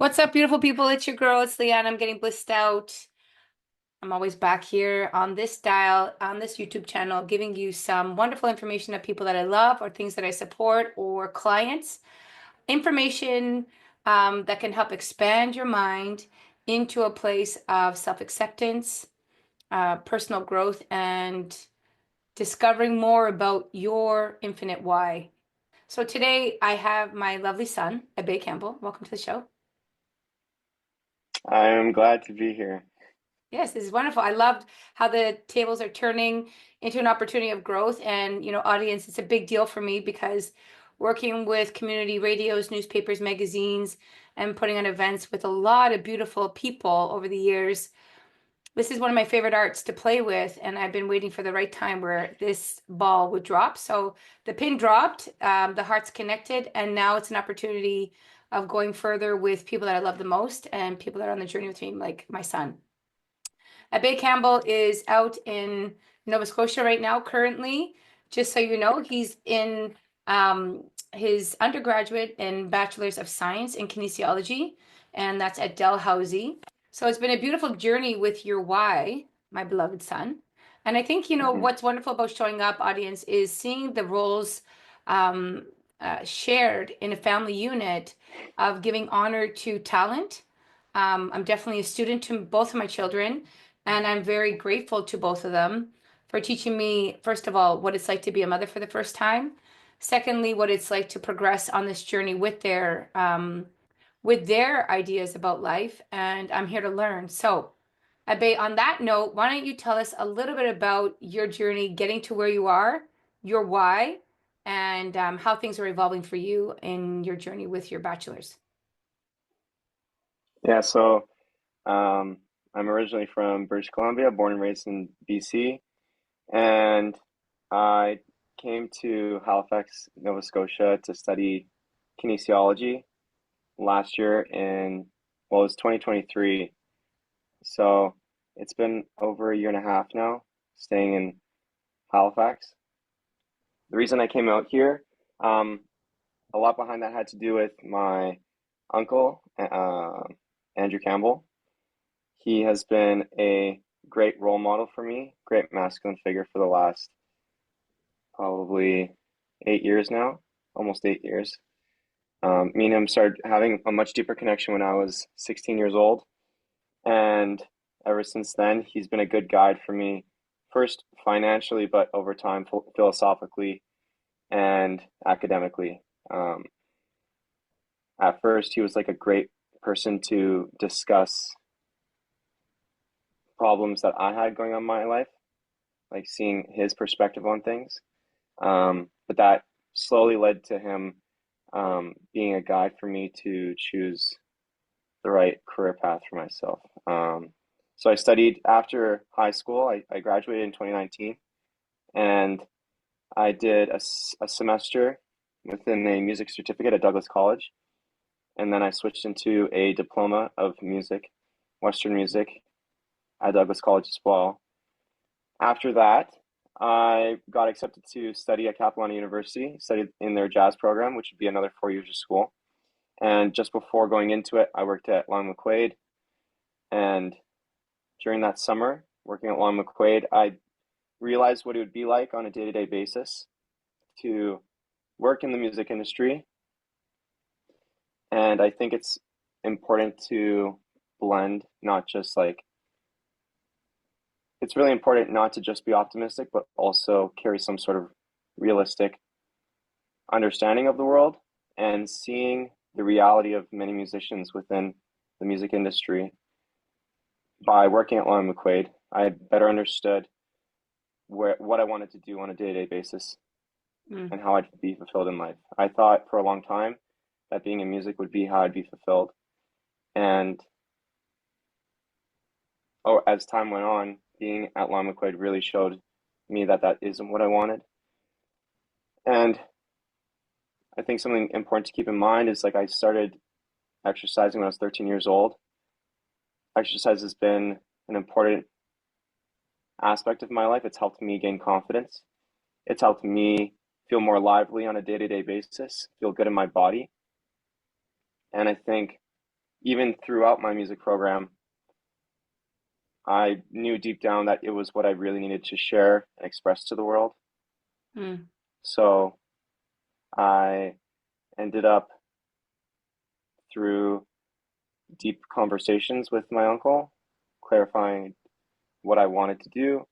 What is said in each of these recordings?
What's up, beautiful people? It's your girl, it's Leanne. I'm getting blissed out. I'm always back here on this dial, on this YouTube channel, giving you some wonderful information of people that I love or things that I support or clients. Information that can help expand your mind into a place of self-acceptance, personal growth, and discovering more about your infinite why. So today I have my lovely son, Abhay Campbell. Welcome to the show. I'm glad to be here. Yes, this is wonderful. I loved how the tables are turning into an opportunity of growth. And, audience, it's a big deal for me because working with community radios, newspapers, magazines, and putting on events with a lot of beautiful people over the years, this is one of my favorite arts to play with. And I've been waiting for the right time where this ball would drop. So the pin dropped, the hearts connected, and now it's an opportunity of going further with people that I love the most and people that are on the journey with me, like my son. Abhay Campbell is out in Nova Scotia right now, currently. Just so you know, he's in his undergraduate and Bachelor's of Science in Kinesiology, and that's at Dalhousie. So it's been a beautiful journey with your why, my beloved son. And I think, hmm what's wonderful about showing up, audience, is seeing the roles shared in a family unit of giving honor to talent. I'm definitely a student to both of my children, and I'm very grateful to both of them for teaching me, first of all, what it's like to be a mother for the first time. Secondly, what it's like to progress on this journey with their ideas about life. And I'm here to learn. So, Abe, on that note, why don't you tell us a little bit about your journey getting to where you are, your why, and how things are evolving for you in your journey with your bachelor's? Yeah, so um, I'm originally from British Columbia, born and raised in BC, and I came to Halifax, Nova Scotia to study kinesiology last year well, it was 2023. So it's been over a year and a half now staying in Halifax. The reason I came out here, um, a lot behind that had to do with my uncle, Andrew Campbell. He has been a great role model for me, great masculine figure for the last probably 8 years now, almost 8 years. Me and him started having a much deeper connection when I was 16 years old. And ever since then, he's been a good guide for me, first financially, but over time, philosophically and academically. At first, he was like a great person to discuss problems that I had going on in my life, like seeing his perspective on things. But that slowly led to him being a guide for me to choose the right career path for myself. So I studied after high school. I graduated in 2019, and I did a semester within a music certificate at Douglas College, and then I switched into a diploma of music, Western music, at Douglas College as well. After that, I got accepted to study at Capilano University, studied in their jazz program, which would be another 4 years of school. And just before going into it, I worked at Long McQuaid. And during that summer, working at Long McQuaid, I realized what it would be like on a day-to-day basis to work in the music industry. And I think it's important to blend, not just like it's really important not to just be optimistic, but also carry some sort of realistic understanding of the world and seeing the reality of many musicians within the music industry. By working at Long McQuaid, I better understood what I wanted to do on a day-to-day basis Mm. and how I'd be fulfilled in life. I thought for a long time that being in music would be how I'd be fulfilled. And as time went on, being at Long McQuaid really showed me that that isn't what I wanted. And I think something important to keep in mind is like I started exercising when I was 13 years old. Exercise has been an important aspect of my life. It's helped me gain confidence. It's helped me feel more lively on a day-to-day basis, feel good in my body. And I think even throughout my music program, I knew deep down that it was what I really needed to share and express to the world. Mm. So I ended up through deep conversations with my uncle, clarifying what I wanted to do.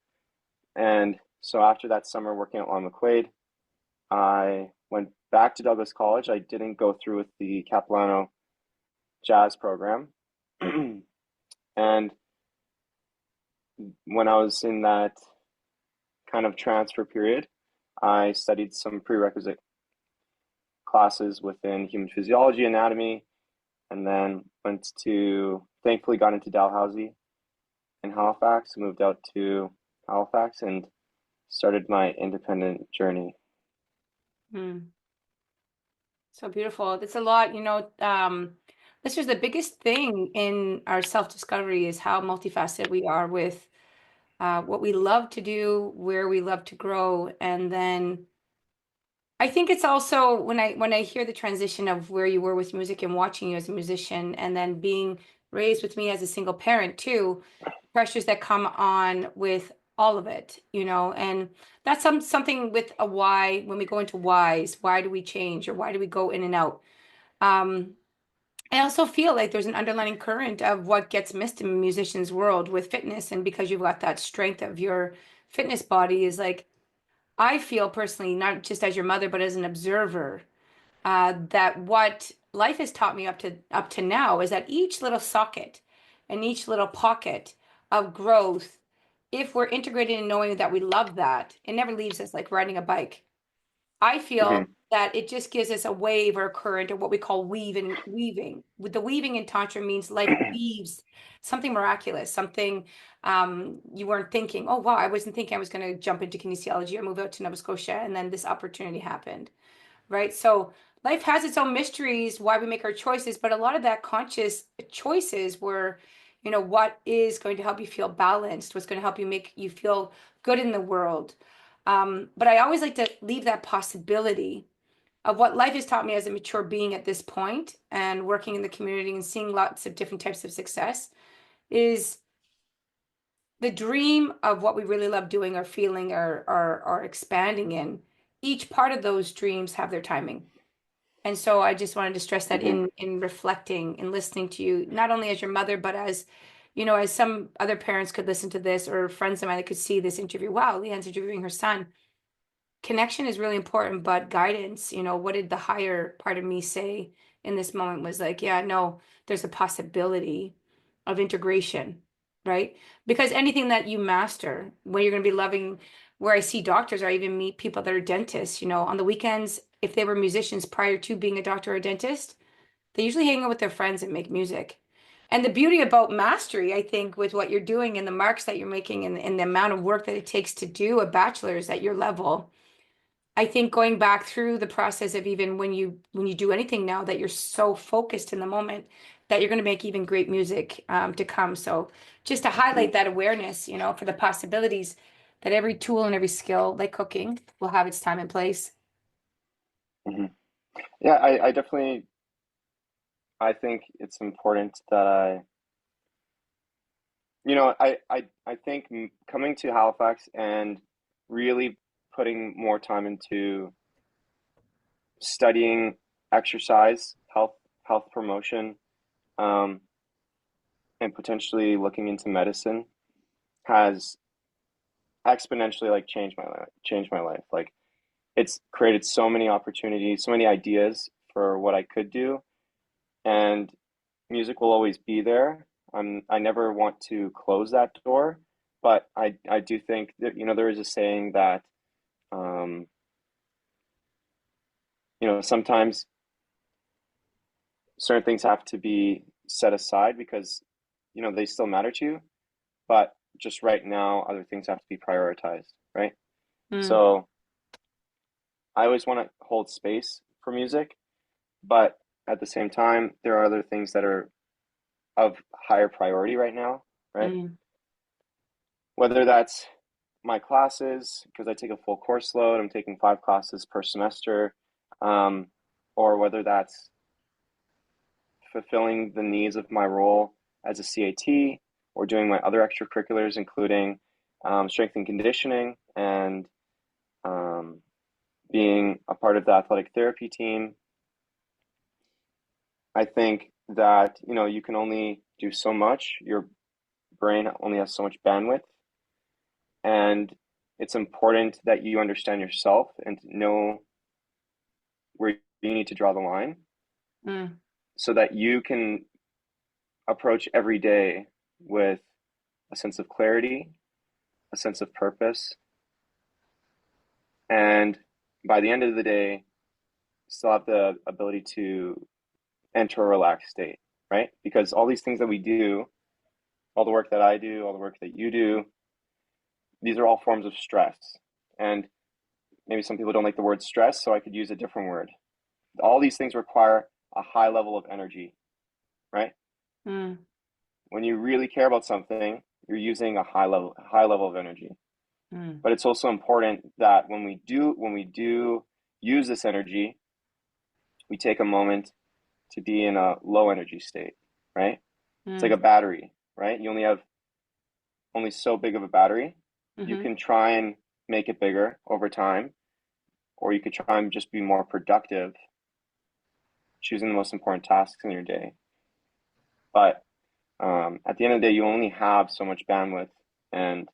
And so after that summer working at Lon McQuaid, I went back to Douglas College. I didn't go through with the Capilano jazz program. And when I was in that kind of transfer period, I studied some prerequisite classes within human physiology, anatomy, and then thankfully got into Dalhousie in Halifax, moved out to Halifax and started my independent journey. Mm. So beautiful. It's a lot, this was the biggest thing in our self-discovery is how multifaceted we are with what we love to do, where we love to grow, and then I think it's also when I hear the transition of where you were with music and watching you as a musician, and then being raised with me as a single parent too, pressures that come on with all of it, and that's something with a why. When we go into whys, why do we change or why do we go in and out? Um, I also feel like there's an underlying current of what gets missed in a musician's world with fitness, and because you've got that strength of your fitness body is like I feel personally, not just as your mother, but as an observer, that what life has taught me up to now is that each little socket and each little pocket of growth, if we're integrated in knowing that we love that, it never leaves us like riding a bike. I feel Hmm. that it just gives us a wave or a current or what we call weaving. With the weaving in Tantra means life weaves something miraculous, something you weren't thinking, oh wow, I wasn't thinking I was going to jump into kinesiology or move out to Nova Scotia, and then this opportunity happened, right? So life has its own mysteries, why we make our choices, but a lot of that conscious choices were, what is going to help you feel balanced, what's going to help you make you feel good in the world. But I always like to leave that possibility of what life has taught me as a mature being at this point and working in the community and seeing lots of different types of success is the dream of what we really love doing or feeling or expanding in. Each part of those dreams have their timing. And so I just wanted to stress that Hmm. in reflecting and listening to you, not only as your mother, but as, as some other parents could listen to this or friends of mine that could see this interview. Wow, Leanne's interviewing her son. Connection is really important, but guidance, what did the higher part of me say in this moment was like, yeah, no, there's a possibility of integration, right? Because anything that you master, when you're going to be loving, where I see doctors, or I even meet people that are dentists, on the weekends, if they were musicians prior to being a doctor or a dentist, they usually hang out with their friends and make music. And the beauty about mastery, I think, with what you're doing and the marks that you're making and the amount of work that it takes to do a bachelor's at your level, I think going back through the process of even when you do anything now that you're so focused in the moment that you're going to make even great music to come. So just to highlight that awareness, for the possibilities that every tool and every skill, like cooking, will have its time and place. Hmm. Yeah, I definitely I think it's important that I think coming to Halifax and really putting more time into studying exercise, health promotion, um, and potentially looking into medicine has exponentially like changed my life. Like it's created so many opportunities, so many ideas for what I could do, and music will always be there. I never want to close that door, but I do think that there is a saying that um, sometimes certain things have to be set aside because they still matter to you, but just right now other things have to be prioritized, right? Mm, So I always want to hold space for music, but at the same time there are other things that are of higher priority right now, right? mm, Whether that's my classes, because I take a full course load, I'm taking 5 classes per semester, um, or whether that's fulfilling the needs of my role as a CAT or doing my other extracurriculars, including strength and conditioning and um, being a part of the athletic therapy team. I think that, you can only do so much. Your brain only has so much bandwidth, and it's important that you understand yourself and know where you need to draw the line Mm, so that you can approach every day with a sense of clarity, a sense of purpose, and by the end of the day, still have the ability to enter a relaxed state, right? Because all these things that we do, all the work that I do, all the work that you do, these are all forms of stress. And maybe some people don't like the word stress, so I could use a different word. All these things require a high level of energy, right? mm, When you really care about something, you're using a high level of energy. mm, But it's also important that when we do use this energy, we take a moment to be in a low energy state, right? It's like mm, a battery, right? You only have only so big of a battery. You mm-hmm, can try and make it bigger over time, or you could try and just be more productive, choosing the most important tasks in your day. But at the end of the day, you only have so much bandwidth, and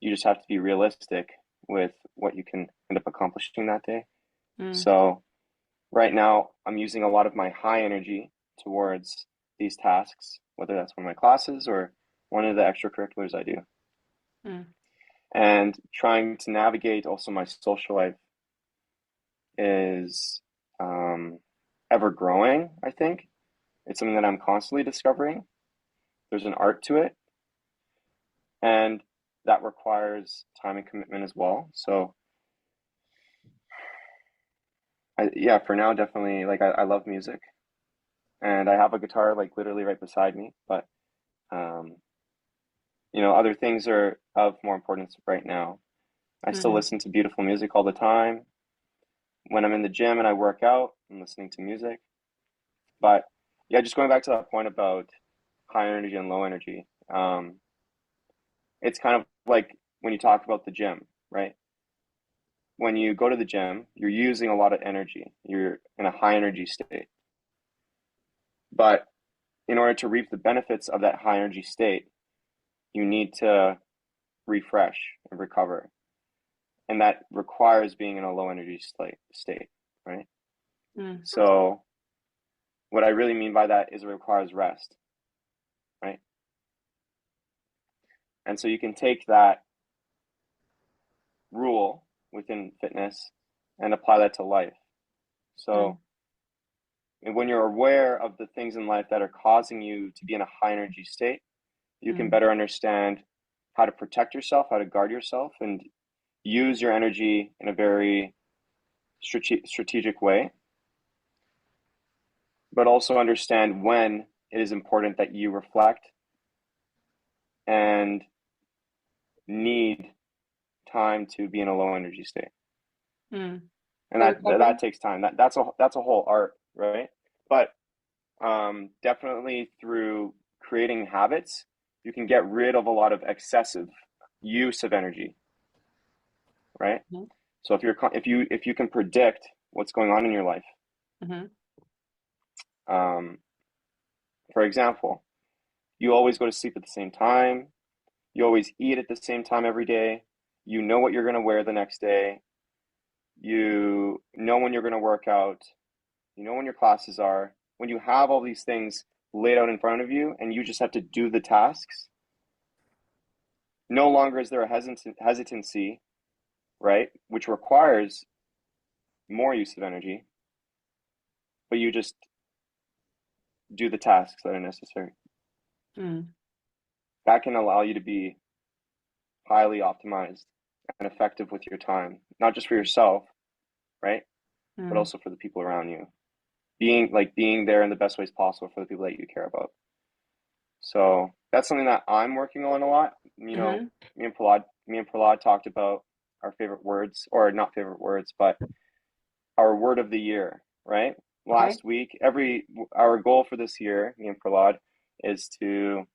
you just have to be realistic with what you can end up accomplishing that day. mm, So right now, I'm using a lot of my high energy towards these tasks, whether that's one of my classes or one of the extracurriculars I do. mm, And trying to navigate also my social life is ever growing, I think. It's something that I'm constantly discovering. There's an art to it, and that requires time and commitment as well. So, yeah, for now, definitely, like, I love music, and I have a guitar, like, literally right beside me, but, um, other things are of more importance right now. I still mm, listen to beautiful music all the time. When I'm in the gym and I work out, I'm listening to music. But yeah, just going back to that point about high energy and low energy, it's kind of like when you talk about the gym, right? When you go to the gym, you're using a lot of energy. You're in a high energy state. But in order to reap the benefits of that high energy state, you need to refresh and recover. And that requires being in a low energy state, right? mm, So what I really mean by that is it requires rest, right? And so you can take that rule within fitness and apply that to life. mm, So when you're aware of the things in life that are causing you to be in a high energy state, you can mm, better understand how to protect yourself, how to guard yourself, and use your energy in a very strategic way, but also understand when it is important that you reflect and need time to be in a low energy state. mm. And For that recovery? takes time. That's a whole art, right? But definitely through creating habits, you can get rid of a lot of excessive use of energy, right? Mm-hmm, So if you can predict what's going on in your life, mm-hmm, um, for example, you always go to sleep at the same time, you always eat at the same time every day, you know what you're going to wear the next day, you know when you're going to work out, you know when your classes are. When you have all these things laid out in front of you and you just have to do the tasks, no longer is there a hesitancy, right? Which requires more use of energy, but you just do the tasks that are necessary. mm, That can allow you to be highly optimized and effective with your time, not just for yourself, right? But mm, also for the people around you. Being there in the best ways possible for the people that you care about. So that's something that I'm working on a lot. mm-hmm, Me and Prahlad talked about our favorite words, or not favorite words, but our word of the year, right? Okay. last week, our goal for this year, me and Prahlad, is to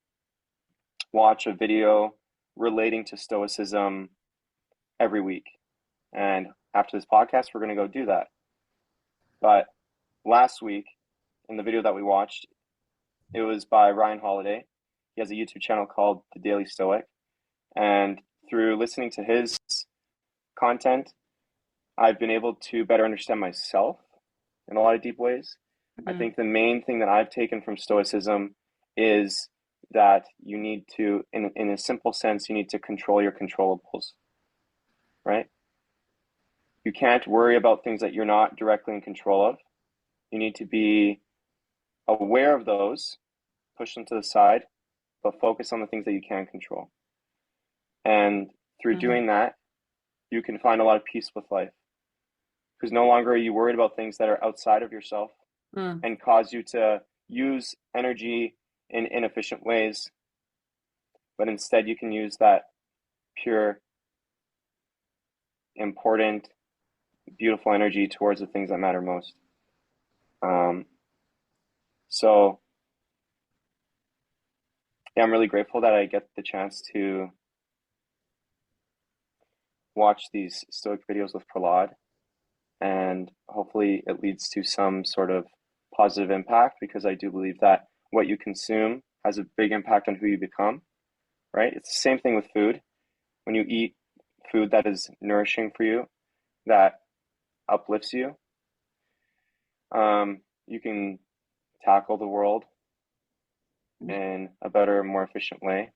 watch a video relating to Stoicism every week. And after this podcast, we're going to go do that. But last week, in the video that we watched, it was by Ryan Holiday. He has a YouTube channel called The Daily Stoic. And through listening to his content, I've been able to better understand myself in a lot of deep ways. I Mm, think the main thing that I've taken from Stoicism is that you need to, in a simple sense, you need to control your controllables, right? You can't worry about things that you're not directly in control of. You need to be aware of those, push them to the side, but focus on the things that you can control. And through mm, doing that, you can find a lot of peace with life because no longer are you worried about things that are outside of yourself mm, and cause you to use energy in inefficient ways, but instead you can use that pure, important, beautiful energy towards the things that matter most. Um, so, yeah, I'm really grateful that I get the chance to watch these Stoic videos with Prahlad, and hopefully it leads to some sort of positive impact because I do believe that what you consume has a big impact on who you become, right? It's the same thing with food. When you eat food that is nourishing for you, that uplifts you, you can tackle the world mm. in a better, more efficient way,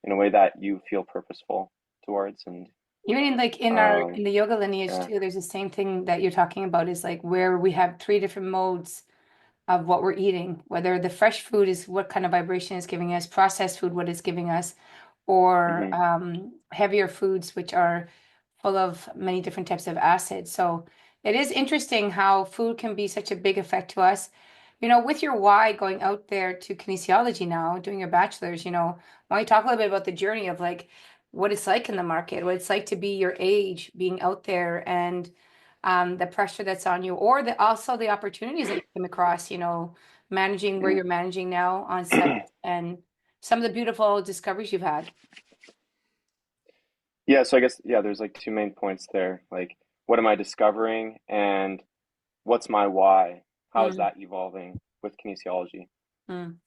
in a way that you feel purposeful towards. And Even in like in um, the yoga lineage yeah, too, there's the same thing that you're talking about is like where we have three different modes of what we're eating, whether the fresh food is what kind of vibration is giving us, processed food, what it's giving us, or hmm heavier foods, which are full of many different types of acids. So it is interesting how food can be such a big effect to us. With your why going out there to kinesiology now, doing your bachelor's, why don't you talk a little bit about the journey of like what it's like in the market, what it's like to be your age, being out there and the pressure that's on you, or also the opportunities that you come across, managing where you're managing now on site and some of the beautiful discoveries you've had. yeah. So I guess there's like two main points there. Like, what am I discovering, and what's my why? How is Mm, that evolving with kinesiology? mm,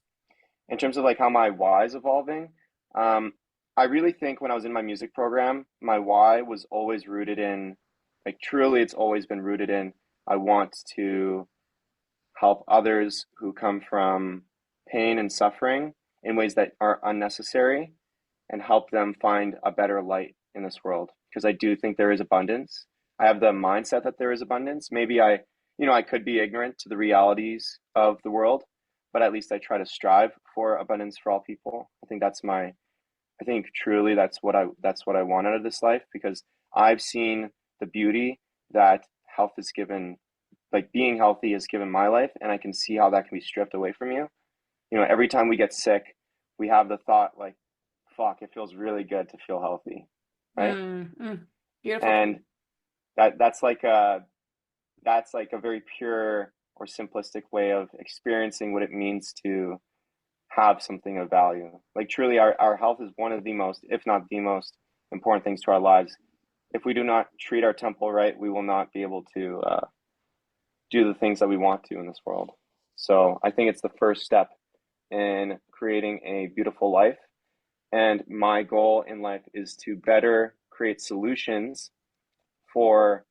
In terms of like how my why is evolving, um, I really think when I was in my music program, my why was always rooted in, like, truly, it's always been rooted in, I want to help others who come from pain and suffering in ways that are unnecessary and help them find a better light in this world. Because I do think there is abundance. I have the mindset that there is abundance. Maybe I could be ignorant to the realities of the world, but at least I try to strive for abundance for all people. I think truly that's what I want out of this life because I've seen the beauty that health has given, like being healthy has given my life, and I can see how that can be stripped away from you. Every time we get sick, we have the thought like, fuck, it feels really good to feel healthy, right? mm, mm. Beautiful And point. that's like a very pure or simplistic way of experiencing what it means to have something of value. Like truly our health is one of the most, if not the most important things to our lives. If we do not treat our temple right, we will not be able to do the things that we want to in this world. So I think it's the first step in creating a beautiful life. And my goal in life is to better create solutions for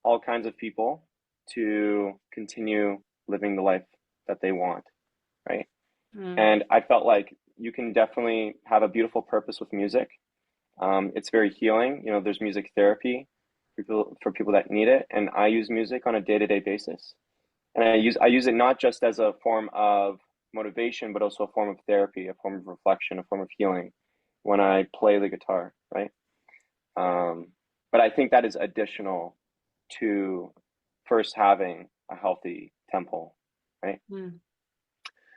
all kinds of people to continue living the life that they want, right? Mm, And I felt like you can definitely have a beautiful purpose with music. It's very healing. There's music therapy for people that need it, and I use music on a day-to-day basis. And I use it not just as a form of motivation, but also a form of therapy, a form of reflection, a form of healing when I play the guitar, right? Um, but I think that is additional to first having a healthy temple, right? mm,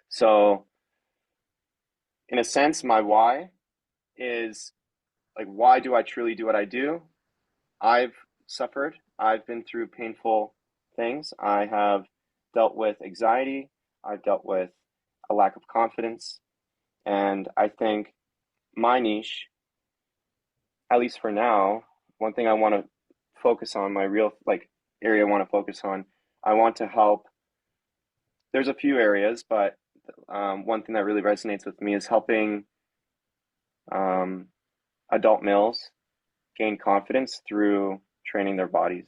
So, in a sense, my why is like, why do I truly do what I do? I've suffered, I've been through painful things. I have dealt with anxiety, I've dealt with a lack of confidence, and I think my niche, at least for now, one thing I want to focus on, my real like area I want to focus on, I want to help. There's a few areas, but one thing that really resonates with me is helping um, adult males gain confidence through training their bodies.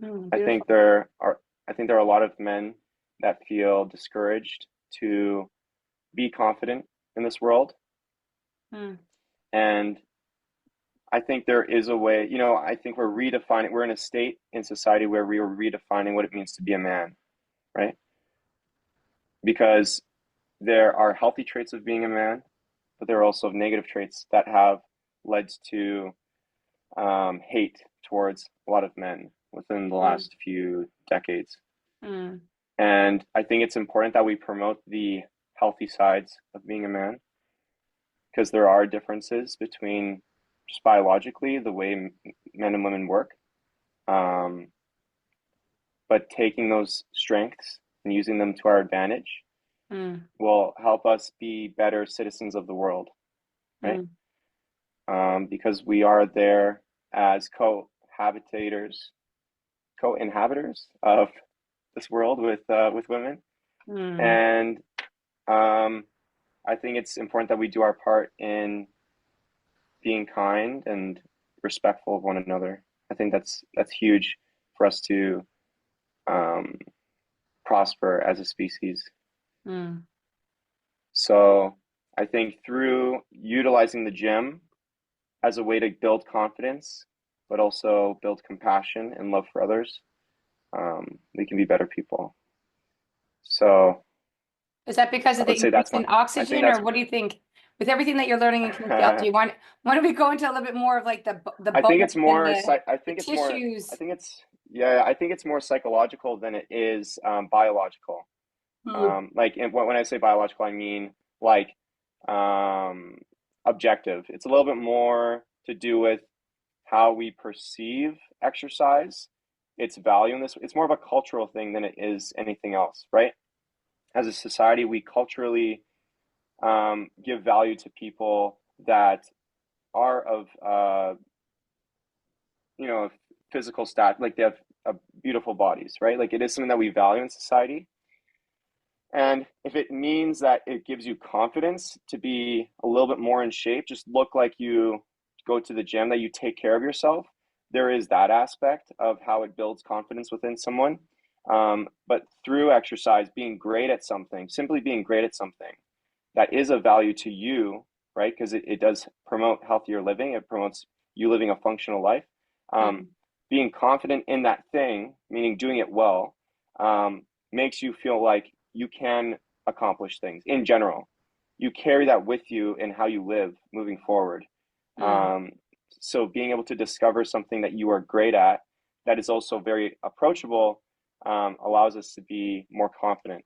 I think Beautiful. there are I think there are a lot of men that feel discouraged to be confident in this world, Mm, and I think there is a way, I think we're in a state in society where we are redefining what it means to be a man, right? Because there are healthy traits of being a man, but there are also negative traits that have led to hate towards a lot of men within the mm, last few decades. mm, And I think it's important that we promote the healthy sides of being a man because there are differences between just biologically the way men and women work. Um, but taking those strengths and using them to our advantage mm, will help us be better citizens of the world, right? mm. Because we are there as co-inhabitors of this world with women, Mm. and um, I think it's important that we do our part in being kind and respectful of one another. I think that's huge for us to um, prosper as a species. Mm. So I think through utilizing the gym as a way to build confidence, but also build compassion and love for others, we can be better people. So Is that because I of the would say increase that's in I think oxygen, or that's, what do you think? With everything that you're learning in kinesiology, want to we go into a little bit more of like the I think bones it's and more, I the think it's more, I tissues? think it's, yeah, I think it's more psychological than it is biological. Mm. Like when I say biological, I mean like um, objective. It's a little bit more to do with how we perceive exercise, its value in this. It's more of a cultural thing than it is anything else, right? As a society, we culturally give value to people that are of you know physical stat, like they have beautiful bodies, right? Like it is something that we value in society. And if it means that it gives you confidence to be a little bit more in shape, just look like you go to the gym, that you take care of yourself, there is that aspect of how it builds confidence within someone. But through exercise, being great at something, simply being great at something that is of value to you, right? Because it does promote healthier living, it promotes you living a functional life. Um, Mm. Being confident in that thing, meaning doing it well, makes you feel like you can accomplish things in general. You carry that with you in how you live moving forward. Mm. Um, so being able to discover something that you are great at that is also very approachable allows us to be more confident.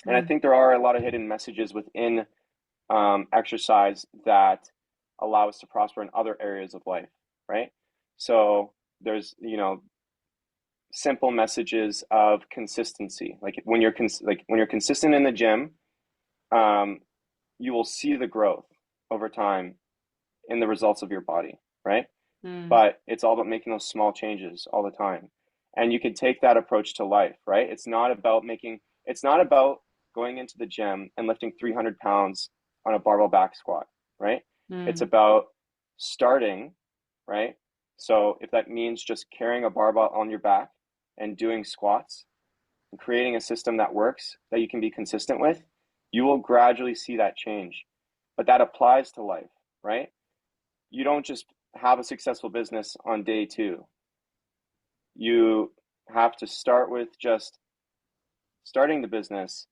And I Mm. think there are a lot of hidden messages within exercise that allow us to prosper in other areas of life, right? So there's, simple messages of consistency. Like when you're consistent in the gym, um, you will see the growth over time in the results of your body, right? Mm. But it's all about making those small changes all the time. And you can take that approach to life, right? It's not about going into the gym and lifting 300 pounds on a barbell back squat, right? It's Mm. about starting, right? So if that means just carrying a barbell on your back and doing squats and creating a system that works, that you can be consistent with, you will gradually see that change. But that applies to life, right? You don't just have a successful business on day two. You have to start with just starting the business.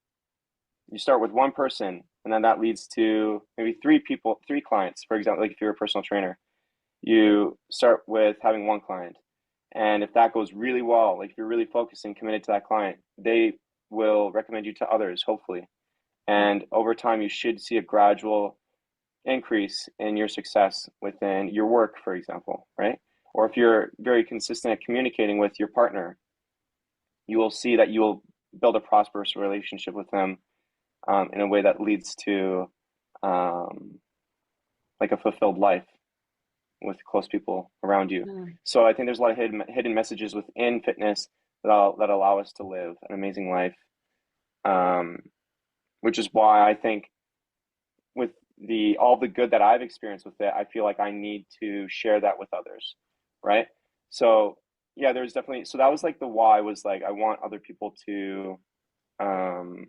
You start with one person, and then that leads to maybe three clients. For example, like if you're a personal trainer, you start with having one client. And if that goes really well, like if you're really focused and committed to that client, they will recommend you to others, hopefully. And over time, you should see a gradual increase in your success within your work, for example, right? Or if you're very consistent at communicating with your partner, you will see that you will build a prosperous relationship with them in a way that leads to um, like a fulfilled life with close people around you. Mm. So I think there's a lot of hidden messages within fitness that allow us to live an amazing life, um, which is why I think with the all the good that I've experienced with it, I feel like I need to share that with others, right? So yeah, there's definitely so that was like the why was like I want other people to um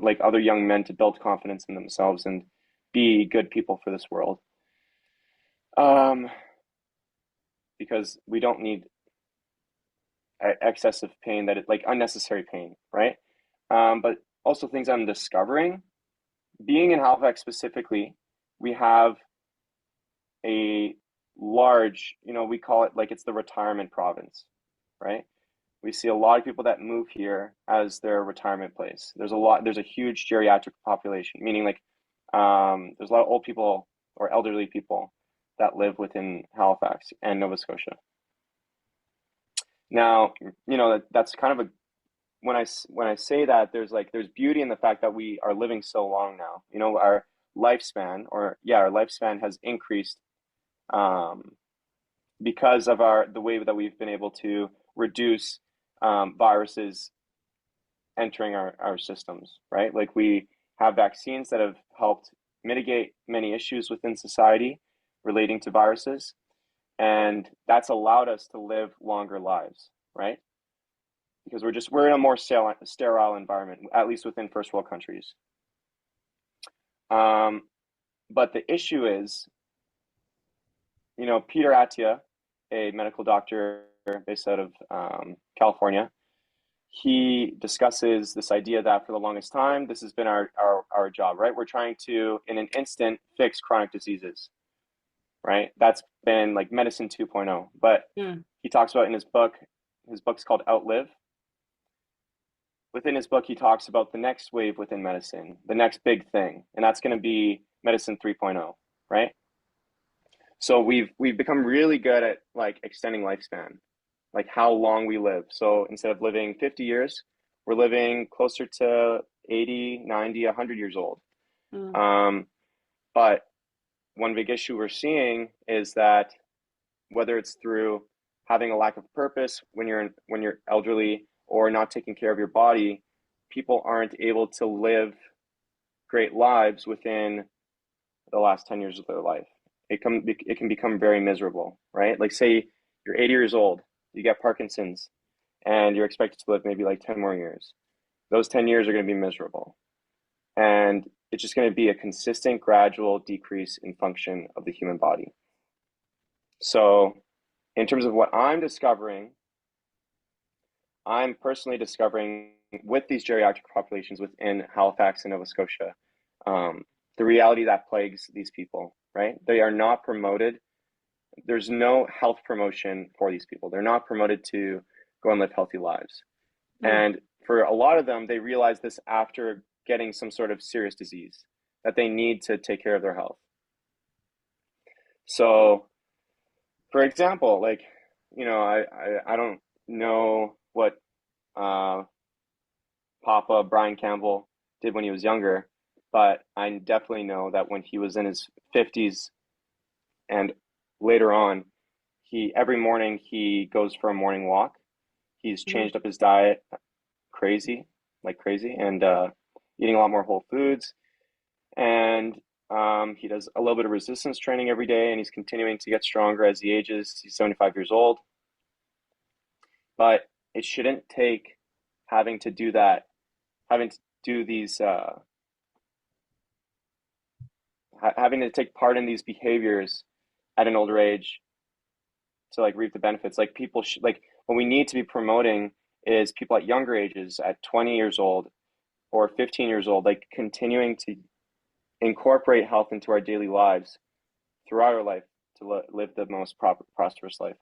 like other young men to build confidence in themselves and be good people for this world. Um, because we don't need excessive pain that it like unnecessary pain, right? But also things I'm discovering being in Halifax specifically, we have a large, we call it like it's the retirement province, right? We see a lot of people that move here as their retirement place. There's a huge geriatric population, meaning like there's a lot of old people or elderly people that live within Halifax and Nova Scotia. Now, that's kind of a when I say that there's beauty in the fact that we are living so long now. Our lifespan or yeah, our lifespan has increased um, because of the way that we've been able to reduce viruses entering our systems, right? Like we have vaccines that have helped mitigate many issues within society relating to viruses, and that's allowed us to live longer lives, right? Because we're in a more sterile environment, at least within first world countries. Um, but the issue is, Peter Attia, a medical doctor based out of California, he discusses this idea that for the longest time, this has been our job, right? We're trying to, in an instant, fix chronic diseases, right? That's been like medicine 2.0. But Mm. he talks about in his book's called Outlive. Within his book, he talks about the next wave within medicine, the next big thing, and that's going to be medicine 3.0, right? So we've become really good at like extending lifespan, like how long we live. So instead of living 50 years, we're living closer to 80, 90, 100 years old. Mm. Um, but one big issue we're seeing is that whether it's through having a lack of purpose when you're elderly or not taking care of your body, people aren't able to live great lives within the last 10 years of their life. It can become very miserable, right? Like say you're 80 years old, you get Parkinson's, and you're expected to live maybe like 10 more years. Those 10 years are going to be miserable. And it's just going to be a consistent, gradual decrease in function of the human body. So, in terms of what I'm personally discovering with these geriatric populations within Halifax and Nova Scotia, um, the reality that plagues these people, right? They are not promoted. There's no health promotion for these people. They're not promoted to go and live healthy lives. Mm. And for a lot of them, they realize this after getting some sort of serious disease that they need to take care of their health. So, for example, like, I don't know what uh, Papa Brian Campbell did when he was younger, but I definitely know that when he was in his 50s and later on, he every morning he goes for a morning walk. He's Mm. changed up his diet like crazy, and eating a lot more whole foods. And he does a little bit of resistance training every day, and he's continuing to get stronger as he ages. He's 75 years old, but it shouldn't take having to do that, having to do these, having to take part in these behaviors at an older age to like reap the benefits. Like people should like what we need to be promoting is people at younger ages, at 20 years old or 15 years old, like continuing to incorporate health into our daily lives throughout our life to live the most prosperous life,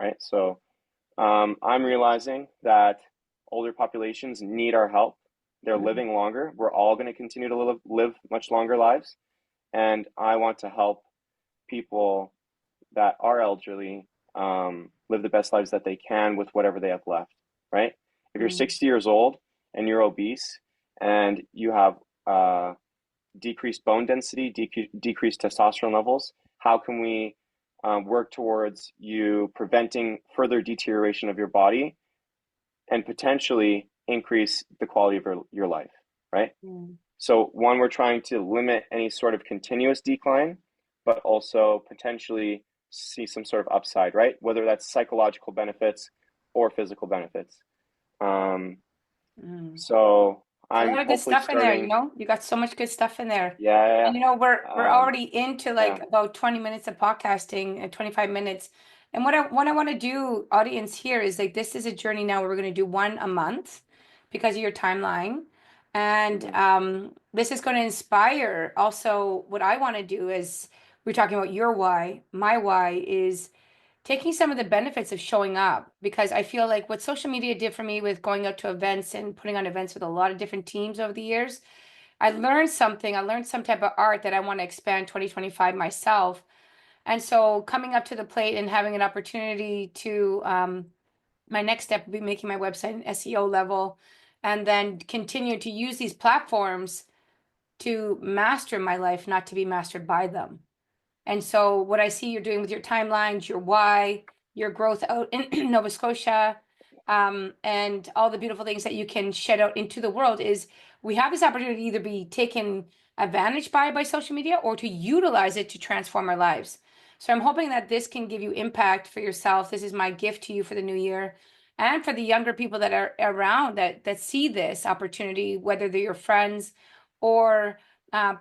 right? So I'm realizing that older populations need our help. They're Mm. living longer. We're all going to continue to live much longer lives. And I want to help people that are elderly live the best lives that they can with whatever they have left, right? If you're Mm, 60 years old and you're obese and you have decreased bone density, decreased testosterone levels, how can we work towards you preventing further deterioration of your body and potentially increase the quality of your life, right? mm, So, one, we're trying to limit any sort of continuous decline, but also potentially see some sort of upside, right? Whether that's psychological benefits or physical benefits. Um, mm. so, It's a I'm lot of good hopefully stuff in there, starting. You got so much good stuff in there. Yeah, And we're um, already into yeah. like about 20 minutes of podcasting and 25 minutes. And what I want to do, audience here, is like this is a journey now where we're going to do one a month because of your timeline. And Mhm. this is going to inspire also what I want to do is we're talking about your why. My why is taking some of the benefits of showing up because I feel like what social media did for me with going out to events and putting on events with a lot of different teams over the years, I learned something. I learned some type of art that I want to expand 2025 myself. And so coming up to the plate and having an opportunity to, my next step will be making my website an SEO level and then continue to use these platforms to master my life, not to be mastered by them. And so, what I see you're doing with your timelines, your why, your growth out in Nova Scotia, and all the beautiful things that you can shed out into the world is we have this opportunity to either be taken advantage by social media or to utilize it to transform our lives. So, I'm hoping that this can give you impact for yourself. This is my gift to you for the new year. And for the younger people that are around that see this opportunity, whether they're your friends or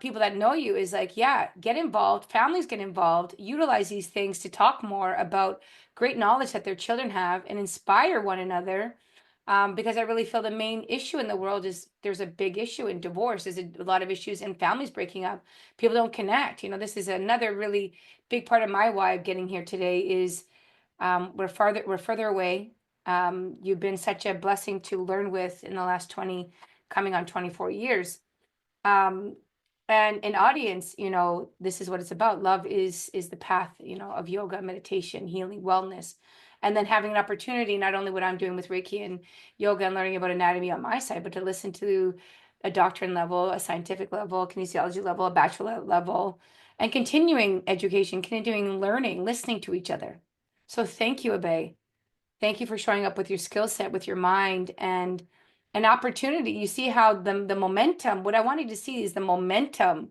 people that know you is like, yeah, get involved, families get involved, utilize these things to talk more about great knowledge that their children have and inspire one another. Because I really feel the main issue in the world is there's a big issue in divorce. There's a lot of issues in families breaking up. People don't connect. This is another really big part of my why of getting here today is we're further away. You've been such a blessing to learn with in the last 20, coming on 24 years. um and an audience, this is what it's about. Love is the path, of yoga, meditation, healing, wellness, and then having an opportunity, not only what I'm doing with Reiki and yoga and learning about anatomy on my side, but to listen to a doctrine level, a scientific level, a kinesiology level, a bachelor level, and continuing education, continuing learning, listening to each other. So thank you, Abhay. Thank you for showing up with your skill set, with your mind, and an opportunity. You see how the momentum, what I wanted to see is the momentum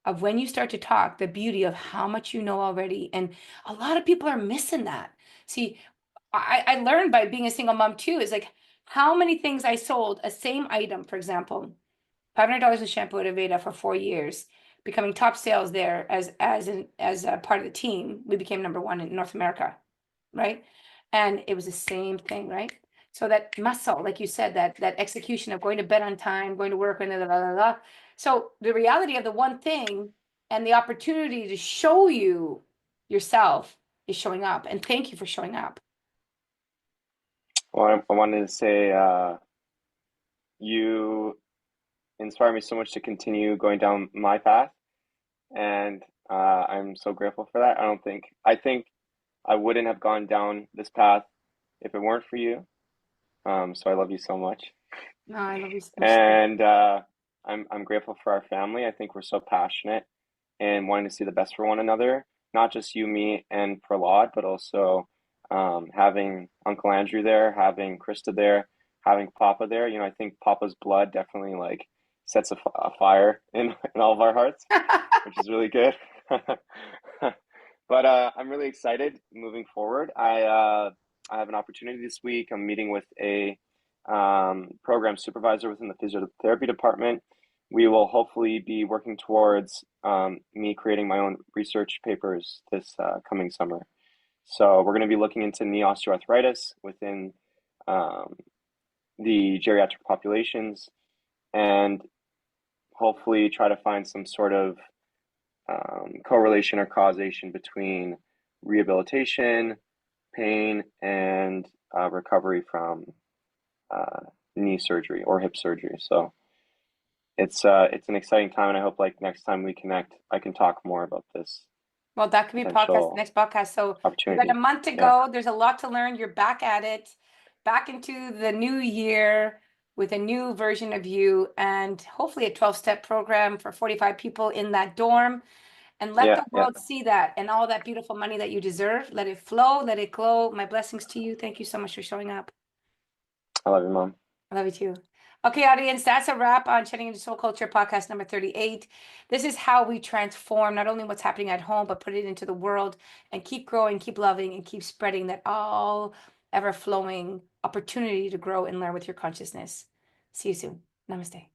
of when you start to talk, the beauty of how much you know already. And a lot of people are missing that. See, I learned by being a single mom too, is like how many things I sold, a same item, for example, $500 in shampoo at Aveda for 4 years, becoming top sales there as a part of the team. We became number one in North America, right? And it was the same thing, right? So that muscle, like you said, that execution of going to bed on time, going to work, and da. So the reality of the one thing and the opportunity to show you yourself is showing up. And thank you for showing up. Well, I wanted to say you inspire me so much to continue going down my path, and I'm so grateful for that. I think I wouldn't have gone down this path if it weren't for you. So I love you so much, No, I love you so much. and I'm grateful for our family. I think we're so passionate and wanting to see the best for one another, not just you, me, and Prahlad, but also having Uncle Andrew there, having Krista there, having Papa there. I think Papa's blood definitely like sets a fire in all of our hearts, which is really good. But I'm really excited moving forward. I have an opportunity this week. I'm meeting with a program supervisor within the physiotherapy department. We will hopefully be working towards me creating my own research papers this coming summer. So we're going to be looking into knee osteoarthritis within um, the geriatric populations and hopefully try to find some sort of correlation or causation between rehabilitation, pain, and recovery from uh, knee surgery or hip surgery. So it's an exciting time, and I hope like next time we connect, I can talk more about this Well, that could be podcast, potential next podcast. So you got a opportunity. month to Yeah. go. There's a lot to learn. You're back at it. back into the new year with a new version of you and hopefully a 12-step program for 45 people in that dorm. And let Yeah, the yeah. world see that and all that beautiful money that you deserve. Let it flow, let it glow. My blessings to you. Thank you so much for showing up. I love you, Mom. I love you too. Okay, audience, that's a wrap on Chatting into Soul Culture podcast number 38. This is how we transform not only what's happening at home, but put it into the world and keep growing, keep loving, and keep spreading that all ever flowing opportunity to grow and learn with your consciousness. See you soon. Namaste.